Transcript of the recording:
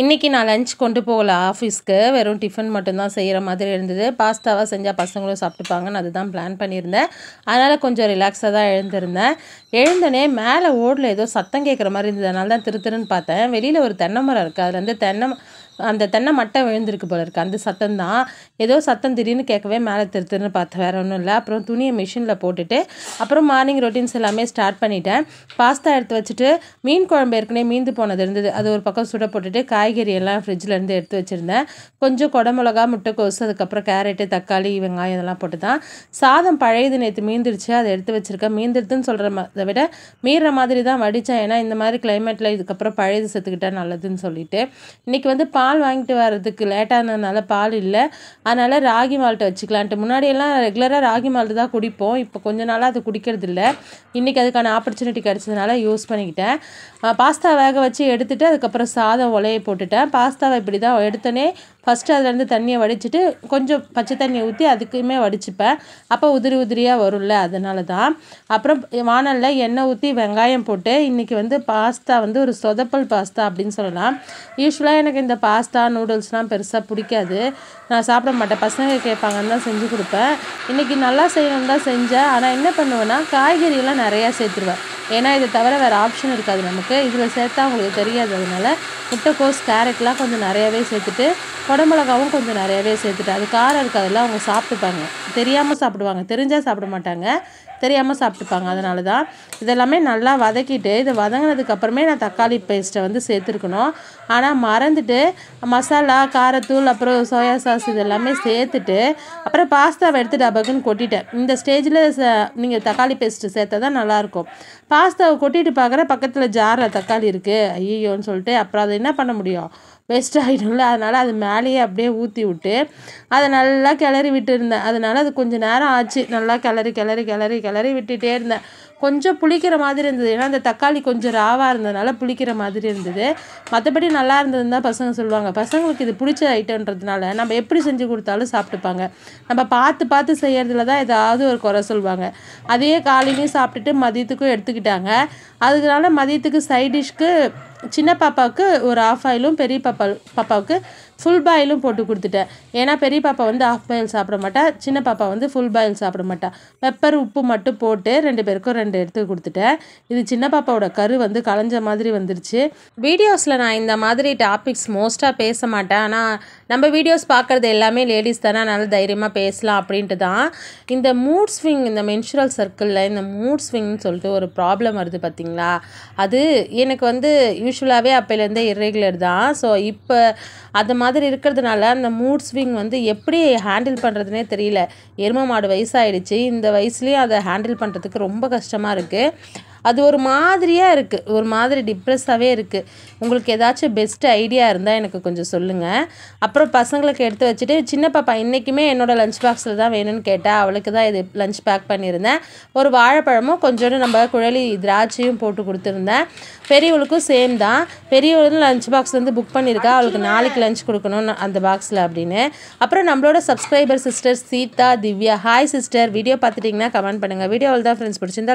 இன்னைக்கு நான் லஞ்ச் கொண்டு போகல ஆஃபீஸ்க்கு. வெறும் டிஃபன் மட்டும் தான் செய்கிற மாதிரி இருந்தது. பாஸ்தாவாக செஞ்சால் பசங்களும் சாப்பிட்டுப்பாங்கன்னு அதுதான் பிளான் பண்ணியிருந்தேன். அதனால் கொஞ்சம் ரிலாக்ஸாக தான் எழுந்திருந்தேன். எழுந்தோடனே மேலே ஓடில் ஏதோ சத்தம் கேட்குற மாதிரி இருந்தது. அதனால தான் திருன்னு பார்த்தேன். வெளியில் ஒரு தென்னை மரம் இருக்குது. அதுலேருந்து அந்த தென்னை மட்டை விழுந்திருக்கு போல இருக்குது. அந்த சத்தம் தான். ஏதோ சத்தம் திடீர்னு கேட்கவே மேலே திருன்னு பார்த்தேன். வேறு ஒன்றும் இல்லை. அப்புறம் துணியை மிஷினில் போட்டுட்டு அப்புறம் மார்னிங் ரொட்டீன்ஸ் எல்லாமே ஸ்டார்ட் பண்ணிட்டேன். பாஸ்தா எடுத்து வச்சுட்டு மீன் குழம்பு ஏற்கனவே மீந்து போனது இருந்தது. அது ஒரு பக்கம் சுட போட்டுட்டு காய்கறி எல்லாம் ஃப்ரிட்ஜிலேருந்து எடுத்து வச்சுருந்தேன். கொஞ்சம் குடமிளகா, முட்டைக்கோசு, அதுக்கப்புறம் கேரட்டு, தக்காளி, வெங்காயம் இதெல்லாம் போட்டு தான். சாதம் பழையது நேற்று மீந்துருச்சு. அதை எடுத்து வச்சுருக்கேன். மீந்துடுதுன்னு சொல்கிறத விட மீறுற மாதிரி தான் வடித்தேன். ஏன்னா இந்த மாதிரி கிளைமேட்டில் இதுக்கப்புறம் பழையது செத்துக்கிட்டா நல்லதுன்னு சொல்லிட்டு. இன்றைக்கி வந்து பால் வாங்கிட்டு வர்றதுக்கு லேட்டானதுனால பால் இல்லை. அதனால் ராகி மால்ட்டை வச்சுக்கலான்ட்டு. முன்னாடியெல்லாம் ரெகுலராக ராகி மால்ட்டு தான் குடிப்போம். இப்போ கொஞ்ச நாளாக அது குடிக்கிறது இல்லை. இன்றைக்கி அதுக்கான ஆப்பர்ச்சுனிட்டி கிடச்சதுனால யூஸ் பண்ணிக்கிட்டேன். பாஸ்தா வேக வச்சு எடுத்துகிட்டு அதுக்கப்புறம் சாதம் உலையை போட்டுட்டேன். பாஸ்தாவை இப்படி தான் எடுத்தோன்னே ஃபஸ்ட்டு அதுலேருந்து தண்ணியை வடிச்சிட்டு கொஞ்சம் பச்சை தண்ணியை ஊற்றி அதுக்குமே வடிச்சுப்பேன். அப்போ உதிரி உதிரியாக வரும்ல, அதனால தான். அப்புறம் வானலில் எண்ணெய் ஊற்றி வெங்காயம் போட்டு இன்றைக்கி வந்து பாஸ்தா வந்து ஒரு சொதப்பல் பாஸ்தா அப்படின்னு சொல்லலாம். யூஸ்வலாக எனக்கு இந்த பாஸ்தா நூடுல்ஸ்லாம் பெருசாக பிடிக்காது. நான் சாப்பிட மாட்டேன். பசங்க கேட்பாங்கன்னு தான் செஞ்சு கொடுப்பேன். இன்றைக்கி நல்லா செய்யணும்னு தான் செஞ்சேன். ஆனால் என்ன பண்ணுவேன்னா காய்கறியெல்லாம் நிறையா சேர்த்துருவேன். ஏன்னா இதை தவிர வேறு ஆப்ஷன் இருக்காது நமக்கு. இதில் சேர்த்தா அவங்களுக்கு தெரியாது. அதனால முட்டைக்கோஸ், கேரட்லாம் கொஞ்சம் நிறையாவே சேர்த்துட்டு குடமிளகாவும் கொஞ்சம் நிறையாவே சேர்த்துட்டு அது காரம் இருக்காதுல்ல, அவங்க சாப்பிட்டுப்பாங்க. தெரியாமல் சாப்பிடுவாங்க. தெரிஞ்சால் சாப்பிட மாட்டாங்க, தெரியாமல் சாப்பிட்டுப்பாங்க. அதனால தான் இதெல்லாமே நல்லா வதக்கிட்டு இது வதங்கினதுக்கப்புறமே நான் தக்காளி பேஸ்ட்டை வந்து சேர்த்துருக்கணும். ஆனால் மறந்துட்டு மசாலா, காரத்தூள், அப்புறம் சோயா சாஸ் இதெல்லாமே சேர்த்துட்டு அப்புறம் பாஸ்தாவை எடுத்து டபக்குன்னு கொட்டிட்டேன். இந்த ஸ்டேஜில் நீங்கள் தக்காளி பேஸ்ட்டு சேர்த்தா தான் நல்லாயிருக்கும். பாஸ்தாவை கொட்டிட்டு பார்க்குற பக்கத்தில் ஜாரில் தக்காளி இருக்குது. ஐயோன்னு சொல்லிட்டு அப்புறம் அதை என்ன பண்ண முடியும், வேஸ்ட் ஆகிடும்ல. அதனால் அது மேலேயே அப்படியே ஊற்றி விட்டு அதை நல்லா கிளறி விட்டு இருந்தேன். அதனால் அது கொஞ்சம் நேரம் ஆச்சு. நல்லா கிளறி விட்டுட்டே இருந்தேன். கொஞ்சம் புளிக்கிற மாதிரி இருந்தது. ஏன்னா அந்த தக்காளி கொஞ்சம் ராவாக இருந்ததுனால புளிக்கிற மாதிரி இருந்தது. மற்றபடி நல்லா இருந்ததுன்னு தான் பசங்க சொல்லுவாங்க. பசங்களுக்கு இது பிடிச்ச ஐட்டம்ன்றதுனால நம்ம எப்படி செஞ்சு கொடுத்தாலும் சாப்பிட்டுப்பாங்க. நம்ம பார்த்து செய்கிறதுல தான் ஏதாவது ஒரு குறை சொல்லுவாங்க. அதையே காலையிலையும் சாப்பிட்டுட்டு மதியத்துக்கும் எடுத்துக்கிட்டாங்க. அதுனால மதியத்துக்கு சைட் டிஷ்க்கு சின்ன பாப்பாவுக்கு ஒரு ஆஃப் ஆயிலும் பெரிய பாப்பாவுக்கு ஃபுல் பாயிலும் போட்டு கொடுத்துட்டேன். ஏன்னா பெரிய பாப்பா வந்து ஆஃப் பாயில் சாப்பிட மாட்டா, சின்ன பாப்பா வந்து ஃபுல் பாயில் சாப்பிட மாட்டா. பெப்பர், உப்பு மட்டும் போட்டு 2 பேருக்கும் 2 எடுத்து கொடுத்துட்டேன். இது சின்ன பாப்பாவோட கரு வந்து களைஞ்ச மாதிரி வந்துருச்சு. வீடியோஸில் நான் இந்த மாதிரி டாபிக்ஸ் மோஸ்ட்டாக பேச மாட்டேன். ஆனால் நம்ம வீடியோஸ் பார்க்குறது எல்லாமே லேடிஸ் தானே, அதனால தைரியமாக பேசலாம் அப்படின்ட்டு தான். இந்த மூட் ஸ்விங், இந்த மென்சுரல் சர்க்கிளில் இந்த மூட் ஸ்விங்னு சொல்லிட்டு ஒரு ப்ராப்ளம் வருது பார்த்தீங்களா. அது எனக்கு வந்து யூஸ்வலாகவே அப்போலேருந்தே இர்ரெகுலர் தான். ஸோ இப்போ அது மாதிரி இருக்கிறதுனால அந்த மூட் ஸ்விங் வந்து எப்படி ஹேண்டில் பண்ணுறதுனே தெரியல. எருமை மாடு வயசாகிடுச்சு. இந்த வயசுலேயும் அதை ஹேண்டில் பண்ணுறதுக்கு ரொம்ப கஷ்டமாக இருக்குது. அது ஒரு மாதிரியாக இருக்குது, ஒரு மாதிரி டிப்ரெஸ்ஸாகவே இருக்குது. உங்களுக்கு ஏதாச்சும் பெஸ்ட்டு ஐடியா இருந்தால் எனக்கு கொஞ்சம் சொல்லுங்கள். அப்புறம் பசங்களுக்கு எடுத்து வச்சுட்டு சின்ன பாப்பா இன்றைக்குமே என்னோடய லஞ்ச் பாக்ஸில் தான் வேணும்னு கேட்டால் அவளுக்கு தான் இது லஞ்ச் பேக் பண்ணியிருந்தேன். ஒரு வாழைப்பழமும் கொஞ்சோண்டு நம்ம குழலி திராட்சையும் போட்டு கொடுத்துருந்தேன். பெரியவளுக்கும் சேம் தான். பெரியவளும் லஞ்ச் பாக்ஸ் வந்து புக் பண்ணியிருக்கா. அவளுக்கு நாளைக்கு லஞ்ச் கொடுக்கணும் அந்த பாக்ஸில் அப்படின்னு. அப்புறம் நம்மளோட subscriber sister Sita, Divya, hi sister. Video பார்த்துட்டிங்கன்னா கமெண்ட் பண்ணுங்கள். வீடியோவில் தான் ஃப்ரெண்ட்ஸ் பிடிச்சிருந்தா